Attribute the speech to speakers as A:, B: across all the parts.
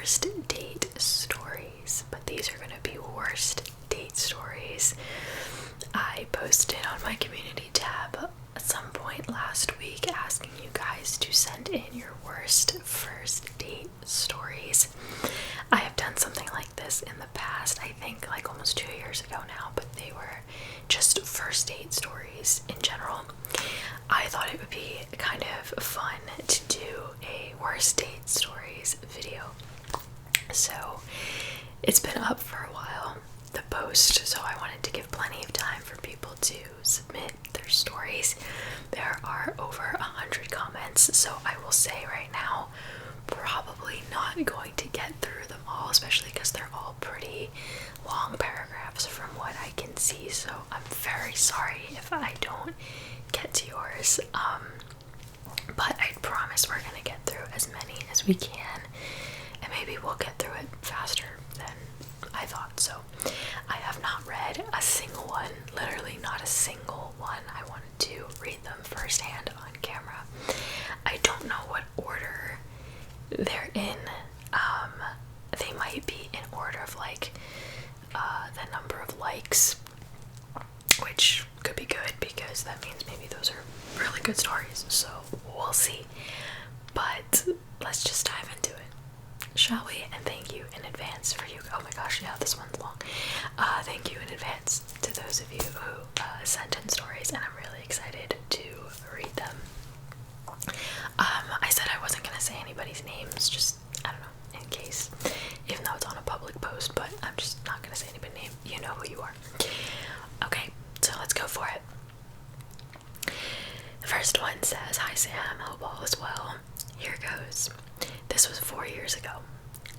A: first date stories, but these are going to be worst date stories. I posted on my community tab at some point last week asking you guys to send in your worst first date stories. I have done something like this in the past, I think like almost 2 years ago now, but they were just first date stories in general. I thought it would be kind of fun to do a worst date stories video. So it's been up for a while, the post, so I wanted to give plenty of time for people to submit their stories. There are over 100 comments, so I will say right now, probably not going to get through them all, especially because they're all pretty long paragraphs from what I can see, so I'm very sorry if I don't get to yours, but I promise we're gonna get through as many as we can, and maybe we'll get through it faster than I thought. So I have not read a single one, literally not a single one. I wanted to read them firsthand on camera. I don't know what order they're in. They might be in order of like the number of likes, which could be good because that means maybe those are really good stories, so we'll see. But let's just dive into it, shall we? And thank you in advance for you. Oh my gosh, yeah, this one's long. Thank you in advance to those of you who sent in stories, and I'm really excited to read them. I said I wasn't gonna say anybody's names, just, I don't know, in case, even though it's on a public post, but I'm just not gonna say anybody's name. You know who you are. Okay, so let's go for it. The first one says, "Hi Sam, hope all is well. Here goes. This was 4 years ago.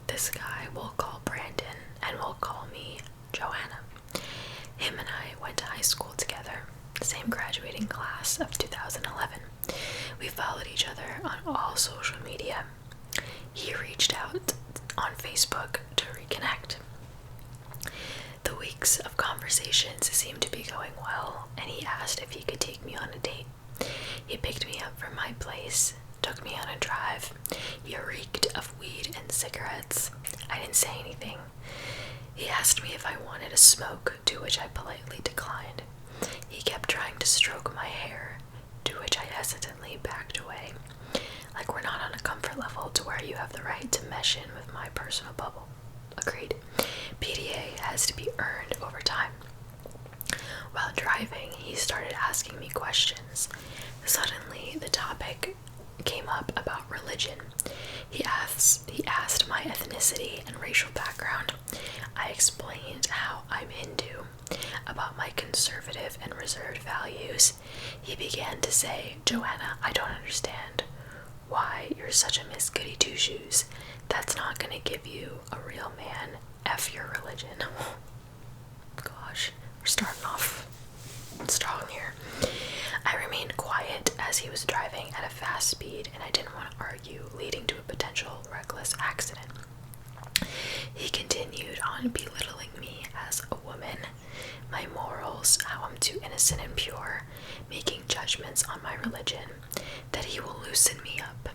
A: This guy we'll call Brandon, and we'll call me Joanna. Him and I went to high school together, the same graduating class of 2011. We followed each other on all social media. He reached out on Facebook to reconnect. The weeks of conversations seemed to be going well, and he asked if he could take me on a date. He picked me up from my place, took me on a drive. He reeked of weed and cigarettes. I didn't say anything. He asked me if I wanted a smoke, to which I politely declined. He kept trying to stroke my hair, to which I hesitantly backed away. Like we're not on a comfort level to where you have the right to mesh in with my personal bubble. Agreed. PDA has to be earned over time. While driving, he started asking me questions. Suddenly, the topic came up about religion. He asked my ethnicity and racial background. I explained how I'm Hindu, about my conservative and reserved values. He began to say, "Joanna, I don't understand why you're such a Miss Goody Two-Shoes. That's not gonna give you a real man. F your religion." Gosh, we're starting off strong here. I remained quiet as he was driving at a fast speed, and I didn't want to argue, leading to a potential reckless accident. He continued on belittling me as a woman, my morals, how I'm too innocent and pure, making judgments on my religion, that he will loosen me up.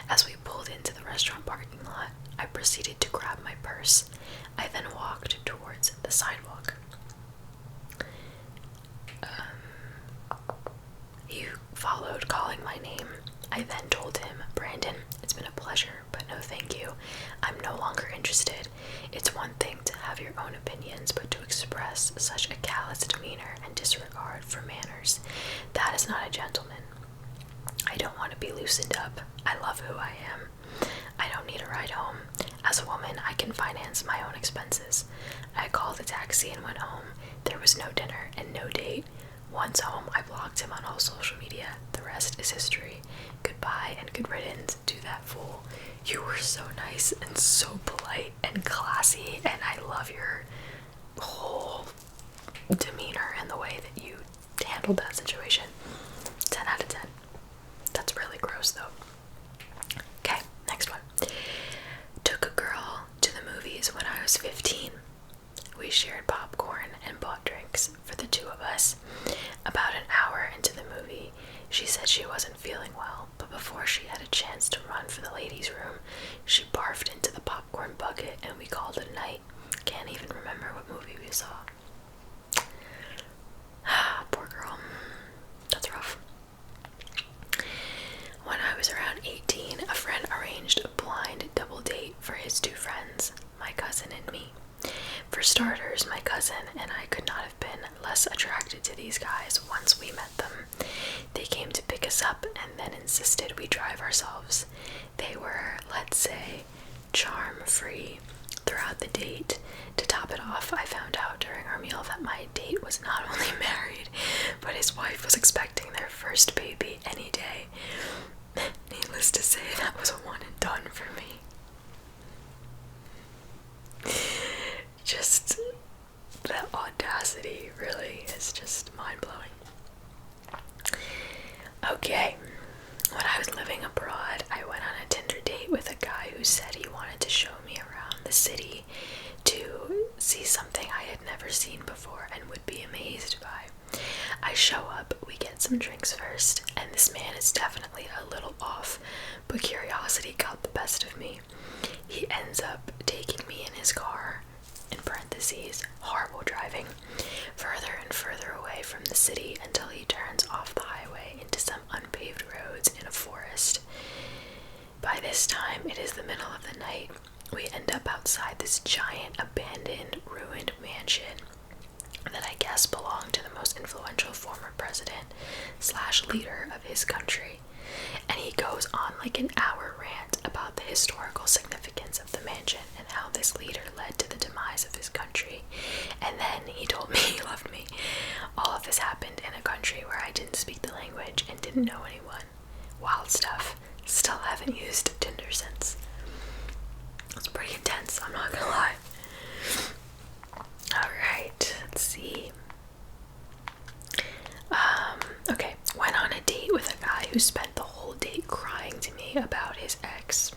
A: As we pulled into the restaurant parking lot, I proceeded to grab my purse. I then walked towards the sidewalk. He followed, calling my name. I then told him, "Brandon, it's been a pleasure, but no thank you. I'm no longer interested. It's one thing to have your own opinions, but to express such a callous demeanor and disregard for manners, that is not a gentleman. I don't want to be loosened up. I love who I am. I don't need a ride home. As a woman, I can finance my own expenses." I called a taxi and went home. There was no dinner and no date. Once home, I blocked him on all social media. The rest is history. Goodbye and good riddance to that fool. You were so nice and so polite and classy, and I love your whole demeanor and the way that you handled that situation. 10 out of 10. That's really gross though. Okay, next one. Took a girl to the movies when I was 15. We shared popcorn and bought drinks for the two of us. About an hour into the movie, she said she wasn't feeling well, but before she had a chance to run for the ladies' room, she barfed into the popcorn bucket and we called it a night. Can't even remember what movie we saw. Poor girl. That's rough. When I was around 18, a friend arranged a blind double date for his two friends, my cousin and me. For starters, my cousin and I could not have been less attracted to these guys once we met them. They came to pick us up and then insisted we drive ourselves. They were, let's say, charm-free throughout the date. To top it off, I found out during our meal that my date was not only married, but his wife was expecting their first baby any day. Needless to say, that was a one and done for me. Just the audacity really is just mind-blowing. Okay, when I was living abroad, I went on a Tinder date with a guy who said he wanted to show me around the city to see something I had never seen before and would be amazed by. I show up, we get some drinks first, and this man is definitely a little off, but curiosity got the best of me. He ends up taking me in his car, in parentheses, horrible driving, further and further away from the city until he turns off the highway into some unpaved roads in a forest. By this time, it is the middle of the night. We end up outside this giant, abandoned, ruined mansion that I guess belonged to the most influential former president / leader of his country. And he goes on like an hour rant about the historical significance of the mansion and how this leader led to the demise of his country. And then he told me he loved me. All of this happened in a country where I didn't speak the language and didn't know anyone. Wild stuff. Still haven't used Tinder since. It's pretty intense, I'm not gonna lie. Alright, let's see. Okay, went on a date with a guy who spent the whole date crying to me about his ex.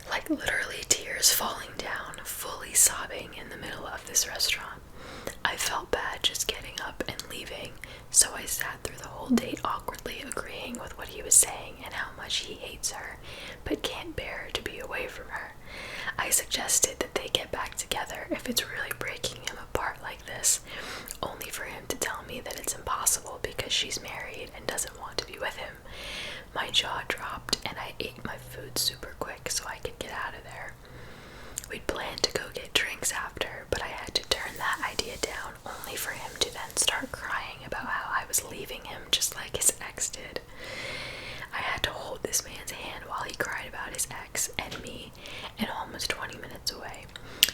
A: Like literally tears falling down, fully sobbing in the middle of this restaurant. I felt bad just getting up and leaving, so I sat through the whole date awkwardly agreeing with what he was saying and how much he hates her, but can't bear to be away from her. I suggested that they get back together if it's really breaking him apart like this, only for him to tell me that it's impossible because she's married and doesn't want to be with him. My jaw dropped and I ate my food super quick so I could get out of there. We'd planned to go get drinks after, but I had to turn that idea down only for him to then start crying about how I was leaving him just like his ex did. I had to hold this man's hand while he cried about his ex and me, and almost 20 minutes away.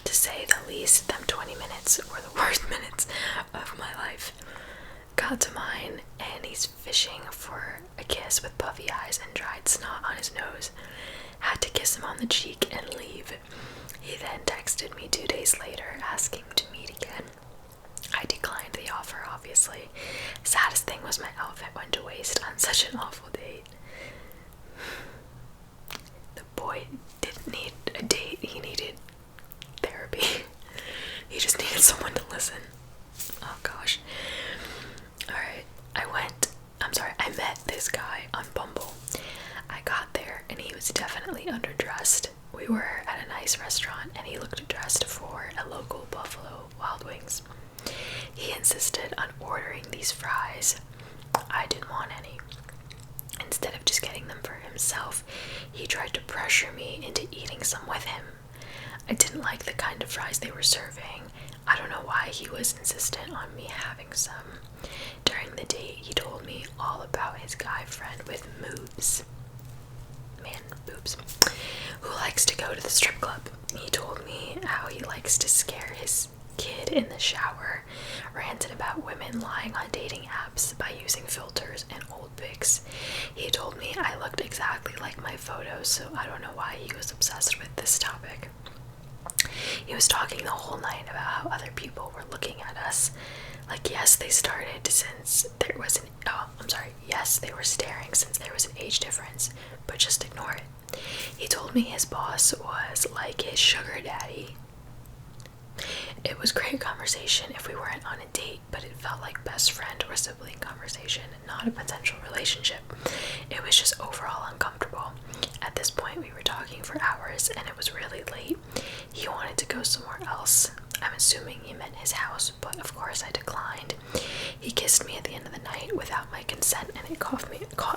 A: To say the least, them 20 minutes were the worst minutes of my life. Got to mine, and he's fishing for a kiss with puffy eyes and dried snot on his nose. Had to kiss him on the cheek and leave. He then texted me 2 days later asking to meet again. I declined the offer, obviously. Saddest thing was my outfit went to waste on such an awful date. The boy didn't need a date, he needed therapy. He just needed someone to listen. Oh gosh. Alright, I met this guy on Bumble. I got there and he was definitely underdressed. We were at a nice restaurant and he looked dressed for a local Buffalo Wild Wings. He insisted on ordering these fries. I didn't want any. Instead of just getting them for himself, he tried to pressure me into eating some with him. I didn't like the kind of fries they were serving. I don't know why he was insistent on me having some. During the date, he told me all about his guy friend with boobs, who likes to go to the strip club. He told me how he likes to scare his kid in the shower, ranted about women lying on dating apps by using filters and old pics. He told me I looked exactly like my photos, so I don't know why he was obsessed with this topic. He was talking the whole night about how other people were looking at us. Like, yes, they started since there was yes, they were staring since there was an age difference, but just ignore it. He told me his boss was like his sugar daddy. It was great conversation if we weren't on a date, but it felt like best friend or sibling conversation, not a potential relationship. It was just overall uncomfortable. At this point, we were talking for hours and it was really late. He wanted to go somewhere else. I'm assuming he meant his house, but of course I declined. He kissed me at the end of the night without my consent and it caught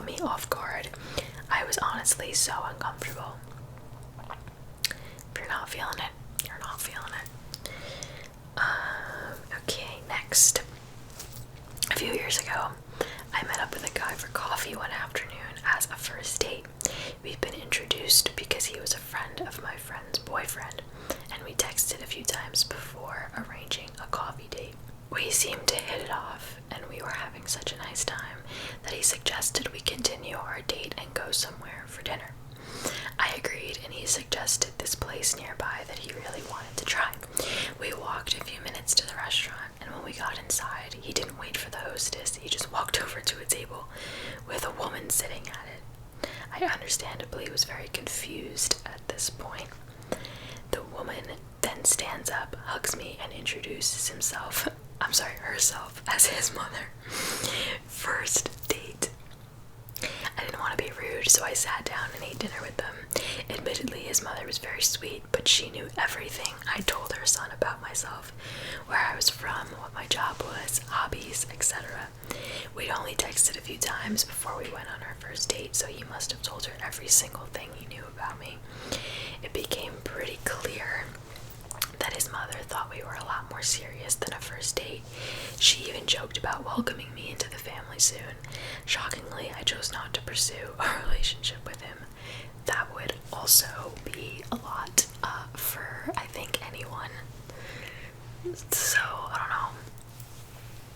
A: me off guard. I was honestly so uncomfortable. If you're not feeling it, you're not feeling it. Okay, next. A few years ago, I met up with a guy for coffee one afternoon as a first date. We'd been introduced because he was a friend of my friend's boyfriend, and we texted a few times before arranging a coffee date. We seemed to hit it off, and we were having such a nice time that he suggested we continue our date and go somewhere for dinner. I agreed, and he suggested this place nearby that he really wanted to try. We walked a few minutes to the restaurant, and when we got inside, he didn't wait for the hostess. He just walked over to a table with a woman sitting at it. I understandably was very confused at this point. The woman then stands up, hugs me, and introduces herself as his mother. First date. I didn't want to be rude, so I sat down and ate dinner with them. Admittedly, his mother was very sweet, but she knew everything. I told her son about myself, where I was from, what my job was, hobbies, etc. We'd only texted a few times before we went on our first date, so he must have told her every single thing he knew about me. It became pretty clear that his mother thought we were a lot more serious than a first date. She even joked about welcoming me into the family soon. Shockingly, I chose not to pursue a relationship with him. That would also be a lot for, I think, anyone. So, I don't know.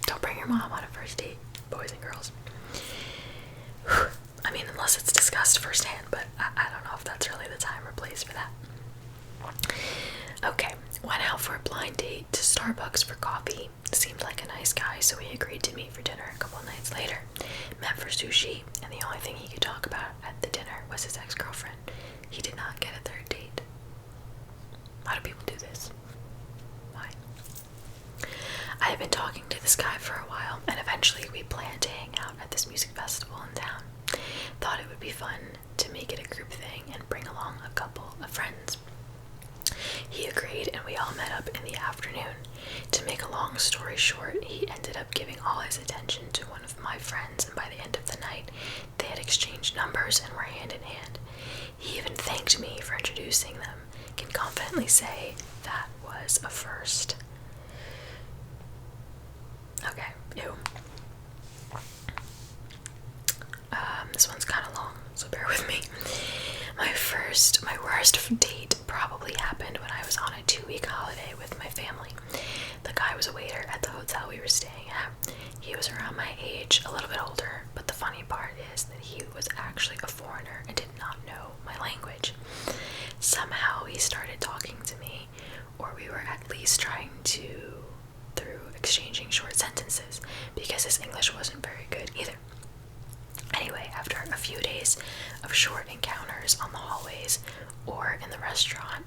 A: Don't bring your mom on a first date, boys and girls. I mean, unless it's discussed firsthand, but I don't know if that's really the time or place for that. Okay, went out for a blind date to Starbucks for coffee. Seemed like a nice guy, so we agreed to meet for dinner a couple nights later. Met for sushi, and the only thing he could talk about at the dinner was his ex-girlfriend. He did not get a third date. Why do people do this? Why? I had been talking to this guy for a while, and eventually we planned to hang out at this music festival in town. Thought it would be fun to make it a group thing and bring along a couple of friends. He agreed, and we all met up in the afternoon. To make a long story short, he ended up giving all his attention to one of my friends, and by the end of the night, they had exchanged numbers and were hand in hand. He even thanked me for introducing them. Can confidently say that was a first. Okay, ew. This one's kind of long, so bear with me. My worst date probably happened when I was on a 2-week holiday with my family. The guy was a waiter at the hotel we were staying at. He was around my age, a little bit older, but the funny part is that he was actually a foreigner and did not know my language. Somehow he started talking to me, or we were at least trying to, through exchanging short sentences, because his English wasn't very good either. Anyway, after a few days of short encounters on the hallways or in the restaurant,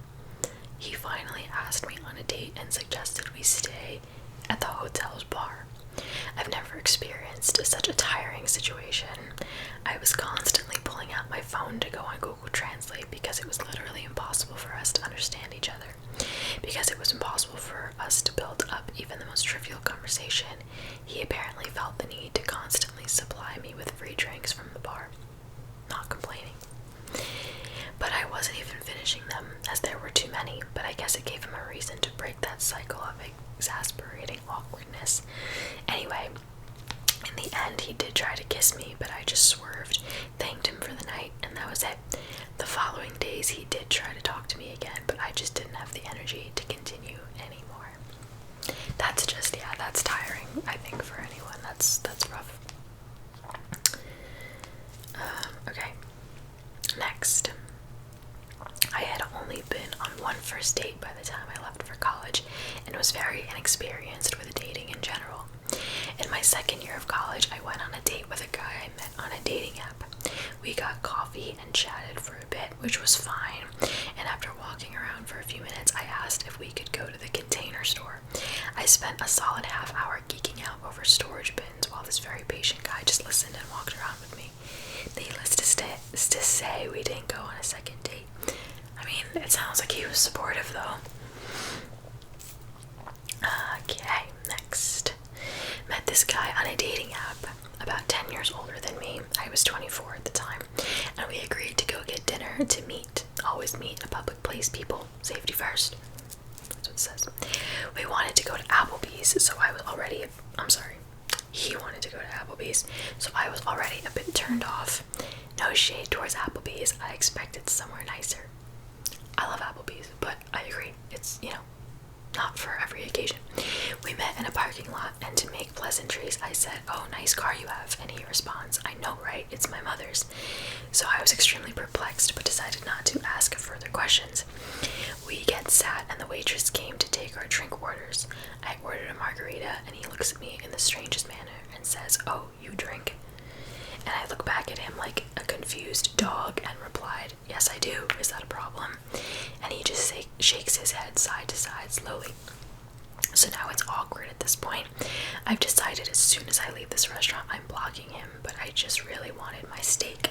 A: he finally asked me on a date and suggested we stay at the hotel's bar. I've never experienced such a tiring situation. I was constantly pulling out my phone to go on Google Translate because it was literally impossible for us to understand each other. Because it was impossible for us to build up even the most trivial conversation, he apparently felt the need to constantly supply me with free drinks from the bar. Not complaining. But I wasn't even finishing them, as there were too many, but I guess it gave him a reason to break that cycle of exasperating awkwardness. Anyway, in the end, he did try to kiss me, but I just swerved, thanked him for the night, and that was it. The following days, he did try to talk to me again, but I just didn't have the energy to continue anymore. That's just, yeah, that's tiring, I think, for anyone. That's rough. Okay. Next. I had only been on one first date by the time I left for college and was very inexperienced with dating in general. In my second year of college, I went on a date with a guy I met on a dating app. We got coffee and chatted for a bit, which was fine, and after walking around for a few minutes, I asked if we could go to the Container store. I spent a solid half hour geeking out over storage bins while this very patient guy just listened and walked around with me. Needless to say, we didn't go on a second date. I mean, it sounds like he was supportive though. Okay, next. Met this guy on a dating app, about 10 years older than me. I was 24 at the time, and we agreed to go get dinner to meet. Always meet a public place, people. Safety first. That's what it says. We wanted to go to Applebee's, so I was already, he wanted to go to Applebee's, so I was already a bit turned off. No shade towards Applebee's. I expected somewhere nicer. I love Applebee's, but I agree. It's, not for every occasion. We met in a parking lot, and to make pleasantries, I said, "Oh, nice car you have," and he responds, "I know, right? It's my mother's." So I was extremely perplexed, but decided not to ask further questions. We get sat, and the waitress came to take our drink orders. I ordered a margarita, and he looks at me in the strangest manner and says, "Oh, you drink?" And I look back at him like a confused dog and replied, "Yes, I do. Is that a problem?" And he just shakes his head side to side slowly. So now it's awkward at this point. I've decided as soon as I leave this restaurant, I'm blocking him, but I just really wanted my steak.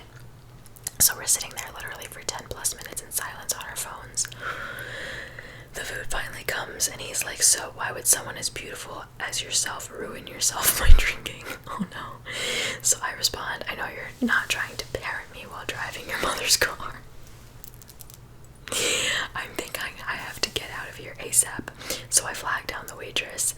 A: So we're sitting there literally for 10 plus minutes in silence on our phones. The food finally comes, and he's like, "So why would someone as beautiful as yourself ruin yourself by drinking?" Oh no. So I respond, "I know you're not trying to parent me while driving your mother's car." I'm thinking I have to get out of here ASAP, so I flagged down the waitress,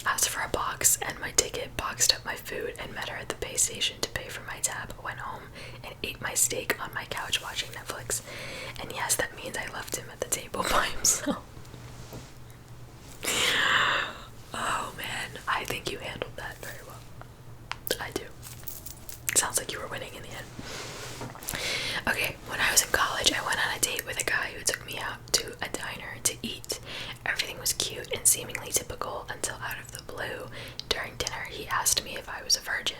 A: asked for a box and my ticket, boxed up my food, and met her at the pay station to pay for my tab, went home, and ate my steak on my couch watching Netflix. And yes, that means I left him at the table by himself. Oh man, I think you handled that very well. I do. Sounds like you were winning in the end. Okay, when I was in college, I went on a date with a guy who took me out to a diner to eat. Everything was cute and seemingly typical until out of the blue, during dinner, he asked me if I was a virgin.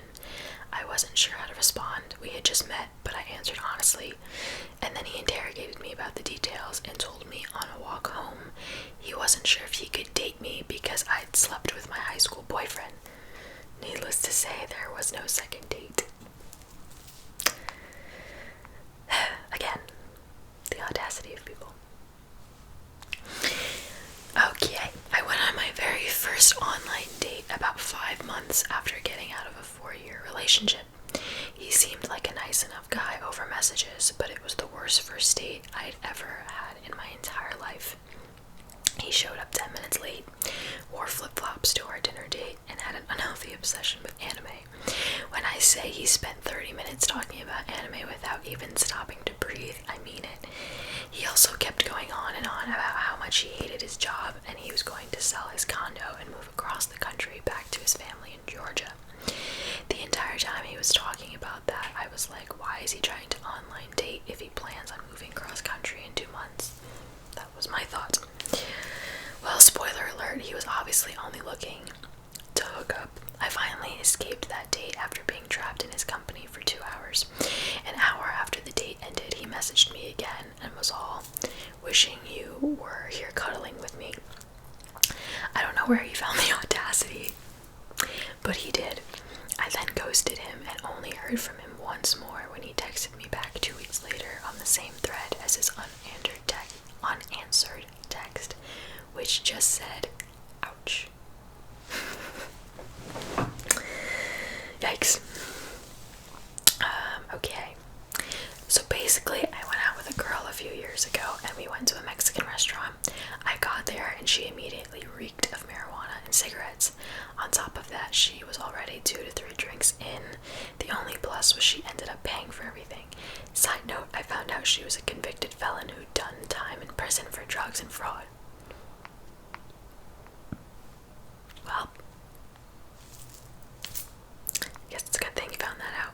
A: I wasn't sure how to respond. We had just met, but I answered honestly. And then he interrogated me about the details and told me on a walk home he wasn't sure if he could date me because I'd slept with my high school boyfriend. Needless to say, there was no second date. Again, the audacity of people. Okay, I went on my very first online date about 5 months after getting out of a 4-year relationship. He seemed like a nice enough guy over messages, but it was the worst first date I'd ever had in my entire life. He showed up 10 minutes late, wore flip-flops to our dinner date, and had an unhealthy obsession with anime. When I say he spent 30 minutes talking about anime without even stopping to breathe, I mean it. He also kept going on and on about how much he hated his job and he was going to sell his condo and move across the country back to his family in Georgia. The entire time he was talking about that, I was like, why is he trying to online date if he plans on moving cross country in 2 months? That was my thought. Well, spoiler alert, he was obviously only looking to hook up. I finally escaped that date after being trapped in his company for 2 hours. An hour after the date ended, he messaged me again and was all, "Wishing you were here cuddling with me." I don't know where he found the audacity, but he did. I then ghosted him and only heard from him once more when he texted me back 2 weeks later on the same thread as his unanswered text, which just said, "Ouch." Yikes. Okay. So basically, I went out with a girl a few years ago and we went to a Mexican restaurant. I got there and she immediately reeked of marijuana and cigarettes. On top of that, she was already 2 to 3 drinks in. The only plus was she ended up paying for everything. Side note, I found out she was a convicted felon who'd done time in prison for drugs and fraud. Well, guess it's a good thing you found that out.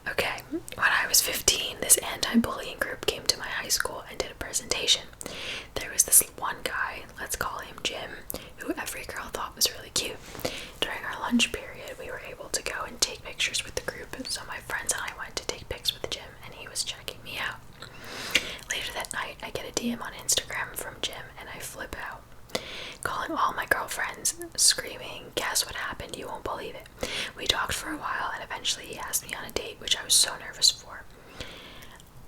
A: Okay, when I was 15, this anti-bullying group came to my high school and did a presentation. There was this one guy, let's call him Jim, who every girl thought was really cute. During our lunch period, we were able to go and take pictures with the group, so my friends and I went to take pics with Jim, and he was checking me out. Later that night, I get a DM on Instagram from gym and I flip out. Calling all my girlfriends, screaming, guess what happened, you won't believe it. We talked for a while and eventually he asked me on a date, which I was so nervous for.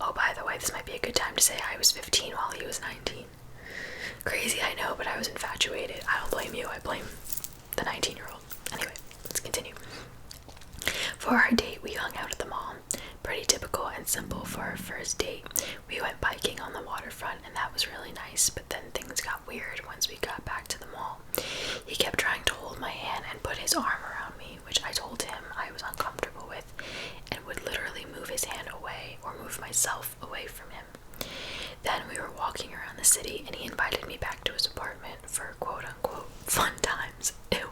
A: Oh, by the way, this might be a good time to say I was 15 while he was 19. Crazy, I know, but I was infatuated. I don't blame you, I blame the 19-year-old. Anyway, let's continue. For our date, we hung out at the mall. Pretty typical and simple for our first date. We went biking on the waterfront and that was really nice, but then things got weird once we got back to the mall. He kept trying to hold my hand and put his arm around me, which I told him I was uncomfortable with, and would literally move his hand away or move myself away from him. Then we were walking around the city and he invited me back to his apartment for quote-unquote fun times. Ew.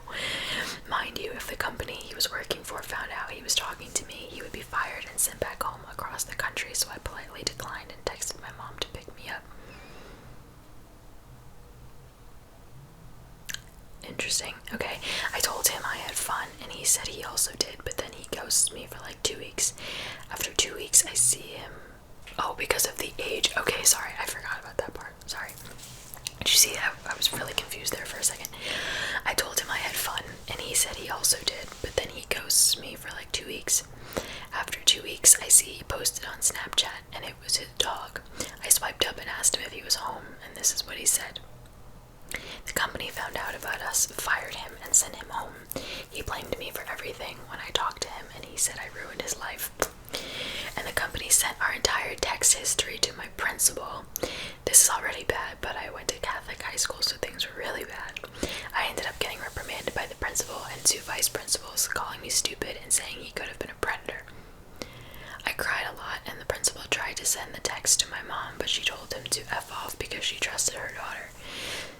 A: Mind you, if the company he was working for found out he was talking to me, he would be fired and sent back home across the country, so I politely declined and texted my mom to pick me up. Interesting. Okay, I told him I had fun and he said he also did, but then he ghosted me for like 2 weeks. After 2 weeks, I see him. Oh, because of the age. Okay, sorry, I forgot about that part. Sorry. Did you see? I was really confused there for a second. I told him I had fun, and he said he also did, but then he ghosts me for like 2 weeks. After 2 weeks, I see he posted on Snapchat, and it was his dog. I swiped up and asked him if he was home, and this is what he said. The company found out about us, fired him, and sent him home. He blamed me for everything when I talked to him, and he said I ruined his life. And the company sent our entire text history to my principal. This is already bad, but I went to Catholic high school, so things were really bad. I ended up getting reprimanded by the principal and 2 vice principals, calling me stupid and saying he could have been a predator. I cried a lot, and the principal tried to send the text to my mom, but she told him to F off because she trusted her daughter.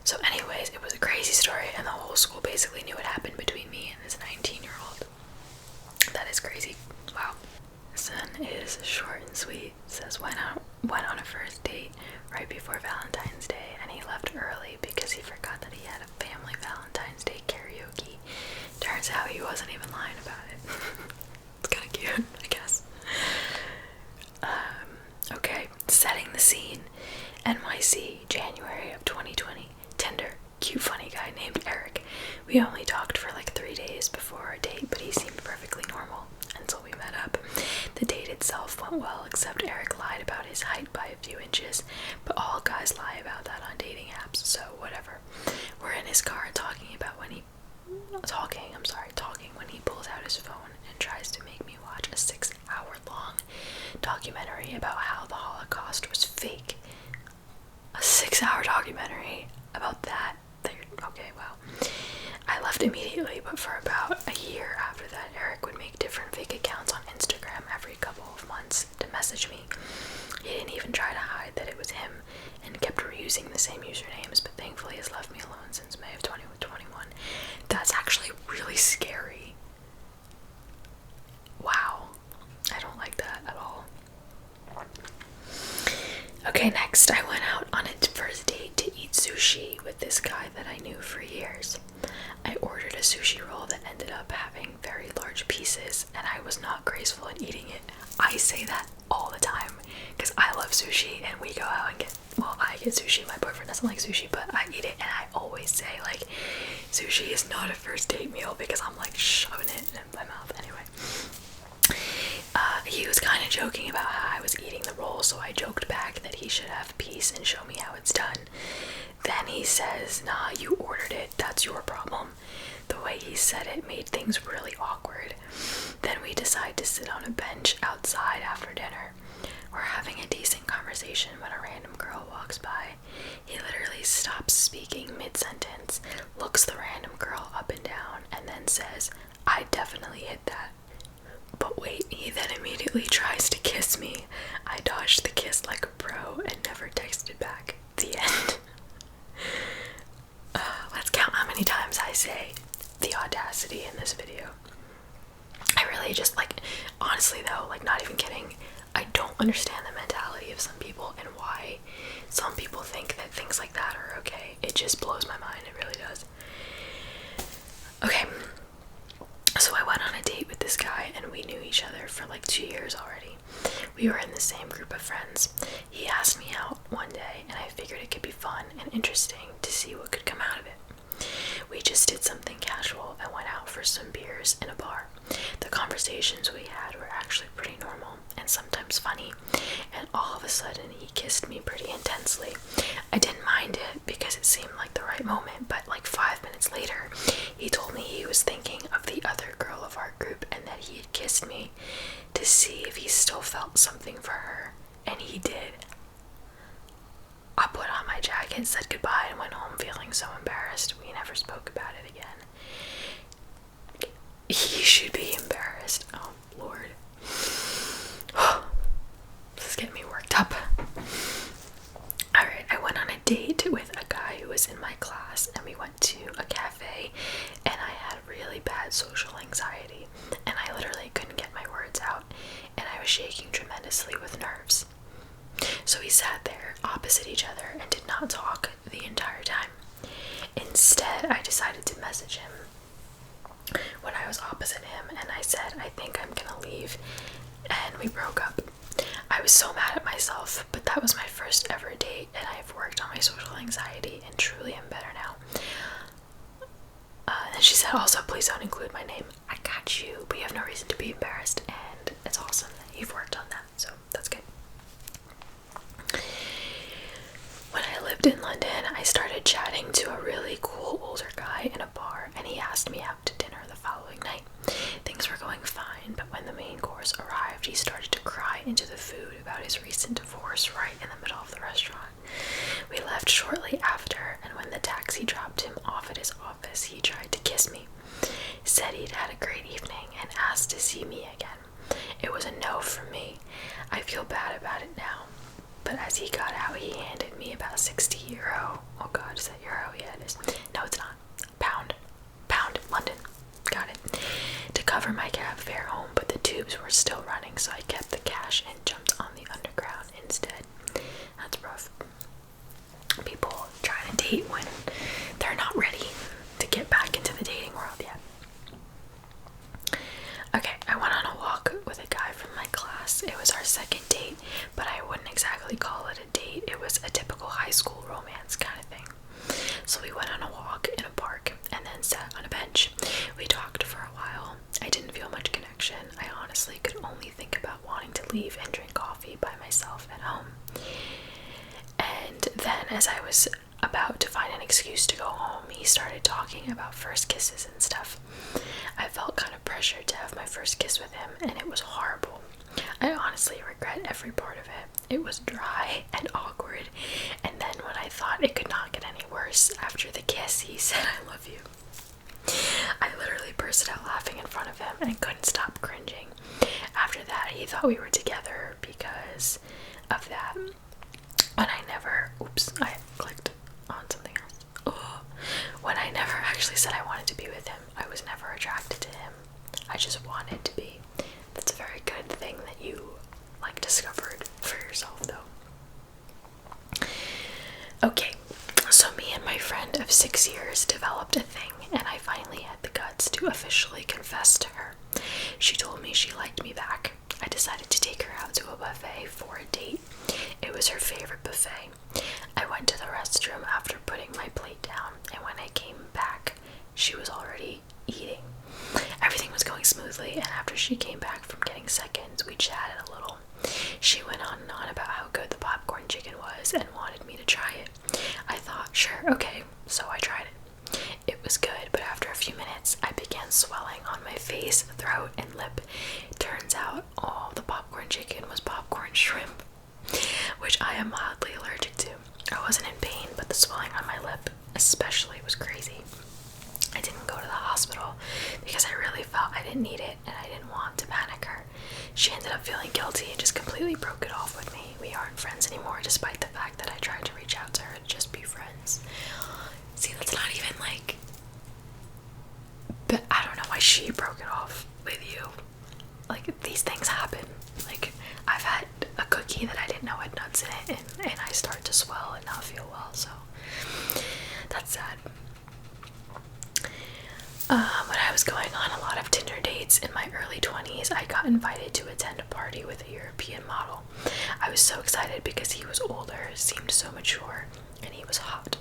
A: So anyways, it was a crazy story, and the whole school basically knew what happened between me and this 19-year-old. That is crazy. Wow. This one is short and sweet. It says, went on a first date right before Valentine's Day, and he left early because he forgot that he had a family Valentine's Day karaoke. Turns out he wasn't even lying about it. It's kind of cute, I guess. Okay, setting the scene. NYC, January of 2020. Tinder, cute funny guy named Eric. We only talked for like 3 days before our date, but he seemed perfectly normal until we met up. The date itself went well, except Eric lied about his height by a few inches, but all guys lie about that on dating apps, so whatever. We're in his car talking when he pulls out his phone and tries to make me watch a 6-hour-long documentary about how the Holocaust was fake. A 6-hour documentary about that? Okay, wow. I left immediately, but for about a year after that, Eric would make different fake accounts on Instagram every couple of months to message me. He didn't even try to hide that it was him and kept reusing the same usernames, but thankfully has left me alone since May of 2021. That's actually really scary. Wow. I don't like that at all. Okay, next, I went out on a first date to eat sushi with this guy that I knew for years. I ordered a sushi roll that ended up having very large pieces, and I was not graceful in eating it. I say that all the time, because I love sushi, and we go out and I get sushi, my boyfriend doesn't like sushi, but I eat it, and I always say, like, sushi is not a first date meal, because I'm, like, shoving it in my mouth. Anyway. He was kind of joking about how I was eating the roll, so I joked back that he should have a piece and show me how it's done. Then he says, nah, you ordered it, that's your problem. The way he said it made things really awkward. Then we decide to sit on a bench outside after dinner. We're having a decent conversation when a random girl walks by. He literally stops speaking mid-sentence, looks the random girl up and down, and then says, I definitely hit that. But wait, he then immediately tries to kiss me. I dodged the kiss like a pro and never texted back. The end. Let's count how many times I say the audacity in this video. I really just, like, honestly though, like, not even kidding, I don't understand the mentality of some people and why some people think that things like that are okay. It just blows my mind, it really does. Okay. So I went on on a date with this guy, and we knew each other for like 2 years already. We were in the same group of friends. He asked me out one day, and I figured it could be fun and interesting to see what could come out of it. We just did something casual and went out for some beers in a bar. The conversations we had were actually pretty normal and sometimes funny, and all of a sudden he kissed me pretty intensely. I didn't mind it because it seemed like the right moment, but like 5 minutes later, he told me he was thinking of the other girl of our group and that he had kissed me to see if he still felt something for her, and he did. I put on my jacket, said goodbye, and went home feeling so embarrassed. We never spoke about it again. He should be embarrassed. Oh, Lord. This is getting me worked up. Alright, I went on a date with a guy who was in my class, and we went to a cafe, and I had really bad social anxiety, and I literally couldn't get my words out, and I was shaking tremendously with nerves. So we sat there opposite each other and did not talk the entire time. Instead, I decided to message him when I was opposite him, and I said, I think I'm gonna leave, and we broke up. I was so mad at myself, but that was my first ever date, and I've worked on my social anxiety and truly am better now. And she said, also, please don't include my name. I got you, but you have no reason to be embarrassed, and it's awesome that you've worked on that, so that's good. When I lived in London, I started chatting to a really cool older guy in a bar, and he asked me out to dinner the following night. Things were going fine, but when the main course arrived, he started to cry into the food about his recent divorce right in the middle of the restaurant. We left shortly after, and when the taxi dropped him off at his office, he tried to kiss me. He said he'd had a great evening and asked to see me again. It was a no for me. I feel bad about it now. But as he got out, he handed me about 60 euro. Oh god, is that euro? Yeah, it is. No, it's not. Pound. London. Got it. To cover my cab fare home, but the tubes were still running, so I kept the cash and jumped on the underground instead. That's rough. People trying to date when they're not ready to get back into the dating world yet. Okay, I went on a walk with a guy from my class. It was our second date, but I wouldn't exactly call it a date. It was a typical high school romance kind of thing. So we went on a walk in a park and then sat on a bench. We talked for a while. I didn't feel much connection. I honestly could only think about wanting to leave and drink coffee by myself at home. And then as I was about to find an excuse to go home, he started talking about first kisses and stuff. I felt kind of pressured to have my first kiss with him, and it was horrible. I honestly regret every part of it. It was dry and awkward, and then when I thought it could not get any worse, after the kiss, he said, I love you. I literally bursted out laughing in front of him, and I couldn't stop cringing. After that, he thought we were together because of that. When I never, I clicked on something else. When I never actually said I wanted to be with him, I was never attracted to him. I just wanted to be. That's a very good thing that you, discovered for yourself, though. Okay, so me and my friend of 6 years developed a thing, and I finally had the guts to officially confess to her. She told me she liked me back. I decided to take her out to a buffet for a date. It was her favorite buffet. I went to the restroom after putting my plate down, and when I came back, she was already eating. Everything was going smoothly, and after she came back from getting seconds, we chatted a little. She went on and on about how good the popcorn chicken was and wanted me to try it. I thought, sure, okay, so I tried it. It was good, but after a few minutes, I began swelling on my face, throat, and lip. Turns out all the popcorn chicken was popcorn shrimp, which I am mildly allergic to. I wasn't in pain, but the swelling on my lip especially was crazy. I didn't go to the hospital because I really felt I didn't need it and I didn't want to panic her. She ended up feeling guilty and just completely broke it off with me. We aren't friends anymore, despite the fact that I tried to reach out to her to just be friends. See, that's not even but I don't know why she broke it off with you. These things happen. I've had a cookie that I didn't know had nuts in it, and I started to swell and not feel well, so that's sad. When I was going on a lot of Tinder dates in my early 20s, I got invited to attend a party with a European model. I was so excited because he was older, seemed so mature, and he was hot.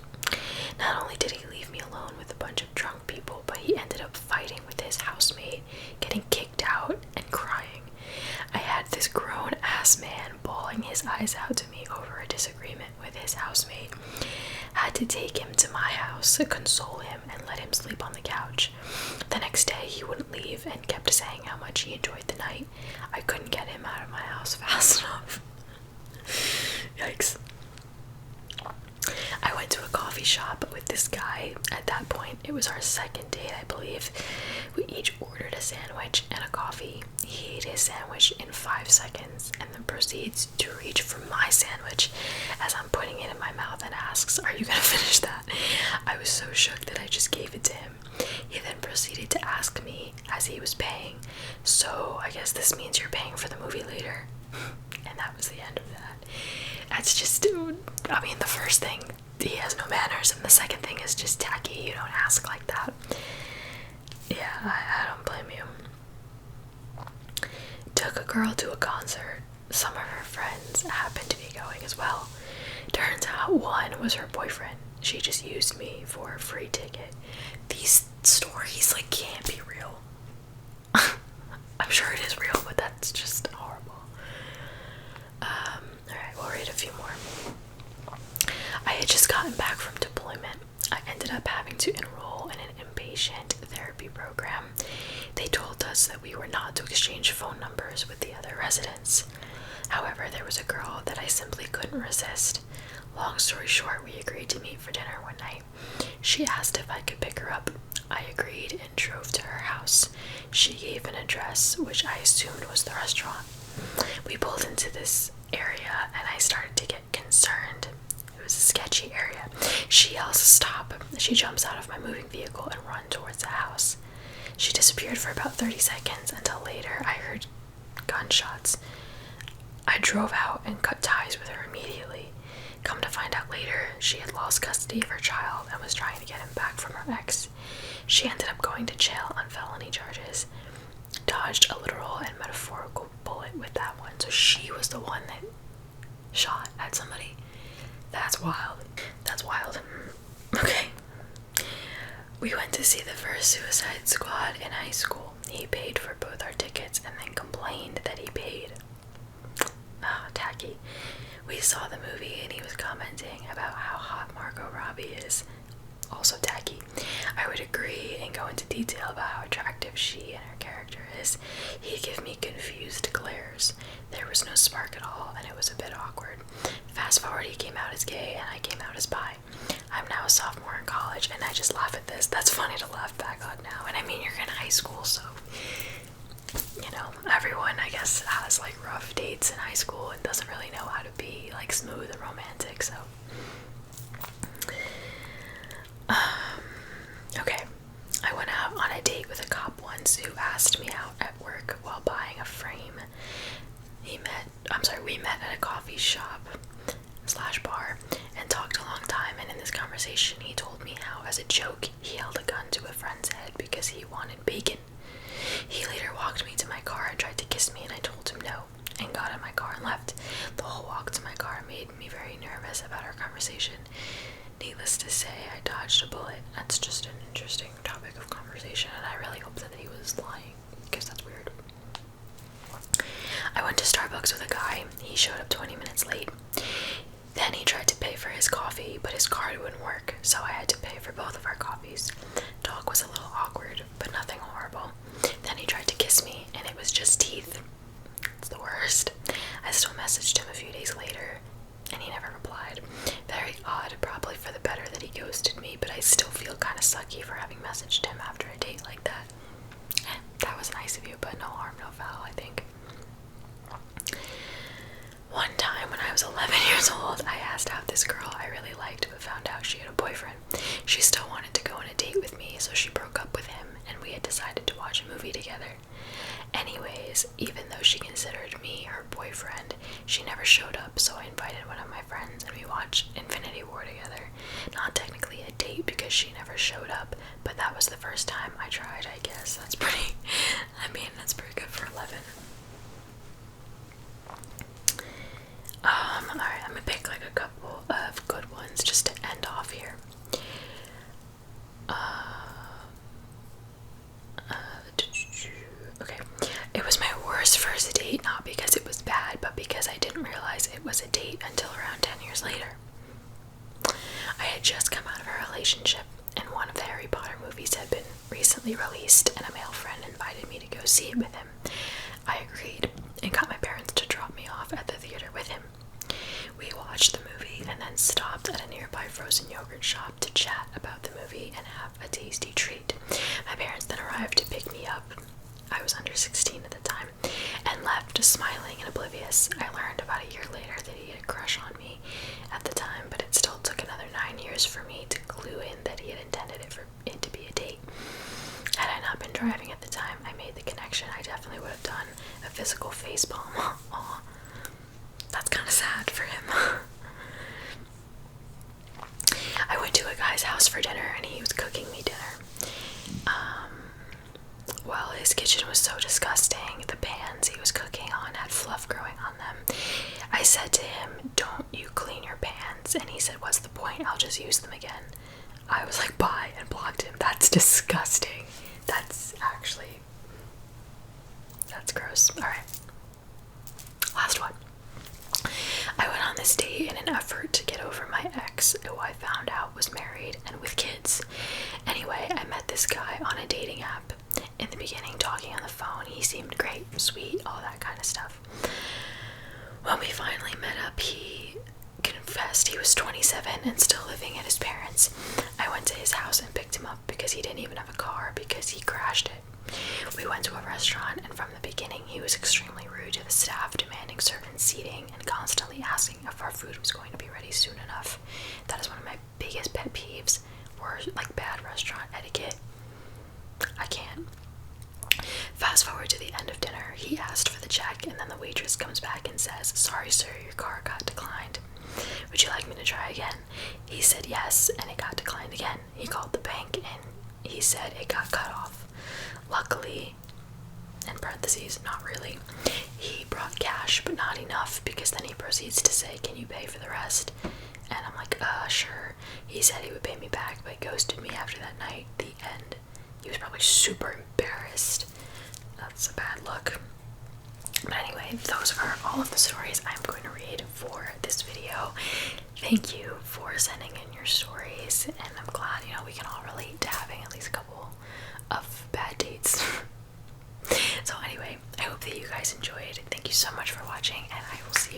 A: Not only did he leave me alone with a bunch of drunk people, but he ended up fighting with his housemate, getting kicked out, and crying. I had this grown-ass man bawling his eyes out to me over a disagreement with his housemate. Had to take him to my house, console him, and let him sleep on the couch. The next day, he wouldn't leave and kept saying how much he enjoyed the night. I couldn't get him out of my house fast enough. Yikes. I went to a coffee shop with this guy. At that point, it was our second date, I believe. We each ordered a sandwich and a coffee. He ate his sandwich in 5 seconds and then proceeds to reach for my sandwich as I'm putting it in my mouth and asks, "Are you gonna finish that?" I was so shook that I just gave it to him. He then proceeded to ask me as he was paying, "So I guess this means you're paying for the movie later?" And that was the end of that. That's just, I mean, the first thing, he has no manners, and the second thing is just tacky. You don't ask like that. Yeah, I don't blame you. Took a girl to a concert. Some of her friends happened to be going as well. Turns out one was her boyfriend. She just used me for a free ticket. These stories, like, can't be real. I'm sure it is real, but that's just horrible. Alright, we'll read a few more. I had just gotten back from deployment. I ended up having to enroll in an inpatient therapy program. They told us that we were not to exchange phone numbers with the other residents. However, there was a girl that I simply couldn't resist. Long story short, we agreed to meet for dinner one night. She asked if I could pick her up. I agreed and drove to her house. She gave an address, which I assumed was the restaurant. We pulled into this area and I started to get concerned. It was a sketchy area. She yells stop. She jumps out of my moving vehicle and runs towards the house. She disappeared for about 30 seconds until later I heard gunshots. I drove out and cut ties with her immediately. Come to find out later, she had lost custody of her child and was trying to get him back from her ex. She ended up going to jail on felony charges. Dodged a literal and metaphorical bullet with that one. So she was the one that shot at somebody. That's wild. That's wild. Okay. We went to see the first Suicide Squad in high school. He paid for both our tickets and then complained that he paid. Ah, tacky. We saw the movie and he was commenting about how hot Margot Robbie is. Also tacky. I would agree and go into detail about how attractive she and her character is. He'd give me confused glares. There was no spark at all and it was a bit awkward. Fast forward, he came out as gay and I came out as bi. I'm now a sophomore in college and I just laugh at this. That's funny to laugh back on now. And I mean, you're in high school, so, you know, everyone, I guess, has like rough dates in high school and doesn't really know how to be like smooth and romantic, so. Okay, I went out on a date with a cop once who asked me out at work while buying a frame. We met at a coffee shop / bar and talked a long time, and in this conversation he told me how, as a joke, he held a gun to a friend's head because he wanted bacon. He later walked me to my car and tried to kiss me, and I told him no, and got in my car and left. The whole walk to my car made me very nervous about our conversation. Needless to say, I dodged a bullet. That's just an interesting topic of conversation, and I really hope that he was lying, because that's weird. I went to Starbucks with a guy. He showed up 20 minutes late. Then he tried to pay for his coffee, but his card wouldn't work, so I had to pay for both of our coffees. Talk was a little awkward, but nothing horrible. Then he tried to kiss me, and it was just teeth. It's the worst. I still messaged him a few days later, and he never replied. Very odd, probably for the better that he ghosted me, but I still feel kind of sucky for having messaged him after a date like that. That was nice of you, but no harm, no foul, I think. One time when I was 11 years old, I asked out this girl I really liked but found out she had a boyfriend. She still wanted to go on a date with me, so she broke up with him and we had decided to watch a movie together. Anyways, even though she considered me her boyfriend, she never showed up, so I invited one of my friends and we watched Infinity War together. Not technically a date because she never showed up, but that was the first time I tried, I guess. That's pretty, I mean, that's pretty good for 11. Alright, I'm gonna pick like a couple of good ones just to end off here. Okay, it was my worst first date, not because it was bad, but because I didn't realize it was a date until around 10 years later. I had just come out of a relationship, and one of the Harry Potter movies had been recently released, and a male friend invited me to go see it with him. I agreed and got my parents to drop me off at the theater with him. We watched the movie and then stopped at a nearby frozen yogurt shop to chat about the movie and have a tasty treat. My parents then arrived to pick me up. I was under 16 at the time, and left smiling and oblivious. I learned about a year later that he had a crush on me at the time, but it still took another 9 years for me to clue in that he had intended it for it to be a date. Had I not been driving at the time, I made the connection. I definitely would have done a physical facepalm. Aw, that's kind of sad for him. I went to a guy's house for dinner, and he was cooking me dinner. Well, his kitchen was so disgusting. The pans he was cooking on had fluff growing on them. I said to him, "Don't you clean your pans?" And he said, "What's the point? I'll just use them again." I was like, bye, and blocked him. That's disgusting. That's gross. Alright. Last one. I went on this date in an effort to get over my ex, who I found out was married and with kids. Anyway, I met this guy on a dating app. In the beginning, talking on the phone, he seemed great, sweet, all that kind of stuff. When we finally met up, he confessed he was 27 and still living at his parents'. I went to his house and picked him up because he didn't even have a car because he crashed it. We went to a restaurant, and from the beginning he was extremely rude to the staff, demanding certain seating and constantly asking if our food was going to be ready soon enough. That is one of my biggest pet peeves, or like bad restaurant etiquette. I can't. Fast forward to the end of dinner, he asked for the check, and then the waitress comes back and says, "Sorry sir, your car got declined. Would you like me to try again?" He said yes, and it got declined again. He called the bank, and he said it got cut off. Luckily, in parentheses, not really, he brought cash, but not enough, because then he proceeds to say, "Can you pay for the rest?" And I'm like, sure. He said he would pay me back, but ghosted me after that night. The end. He was probably super embarrassed. That's a bad look. But anyway, those are all of the stories I'm going to read for this video. Thank you for sending in your stories, and I'm glad, we can all relate to having at least a couple of bad dates. So anyway, I hope that you guys enjoyed. Thank you so much for watching, and I will see